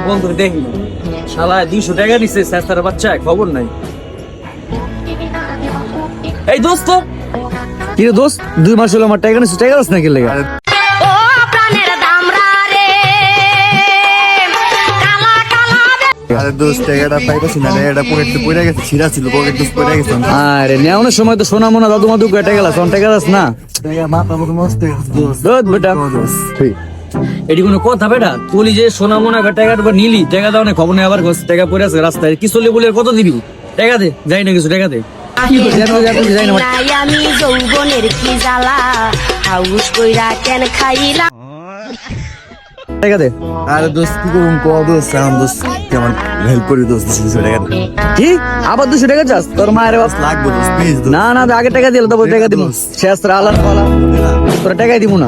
বন্ধু দেখি শালা 200 টাকা দিছে স্যার বাচ্চা খবর নাই। এই দোস্ত কি রে দোস্ত 2 মাস হলো আমার টাকা নিছিস, টাকা আছে নাকি লাগা? ও প্রাণের দামরা রে কালা কালা আরে দোস্ত টাকাটা পাইতাছি না রে, এটা পকেটে পড়ে গেছে, ছিঁড়া ছিল পকেটে পড়ে গেছে। আরে নেওয়ানোর সময় তো সোনা মোনা দাদু মাদু কেটে গেল, সোন টাকা আছে না? টাকা মাথা মতো নষ্ট হয়ে গেছে দোস্ত। দোস্ত বেটা এটি কোনো কথা বেটা? তুই যে সোনা মোনা টাকা নিলি, টাকা দাও না খবর নেই, আবার টাকা পড়ে আছে রাস্তায়, কি চলে বলে কত দিবি? টাকা দে, যাই না কিছু টাকা দে। যাই না নাই আমি যৌবনের কি জ্বালা হাউস কইরা কেন খাইলা টাকা দে। আরে দোস্ত কি করুন ক দোস্ত, আমার দোস্ত কেমন হেল্প করি দোস্ত, 200 টাকা দে। কি আবার 200 টাকা চাস? তোর মায়ের বাপ লাগবে দোস্ত প্লিজ দোস্ত। না না আগে টাকা দিলে তবে টাকা দিব, শেষ আলাদা তোর টাকাই দিব না।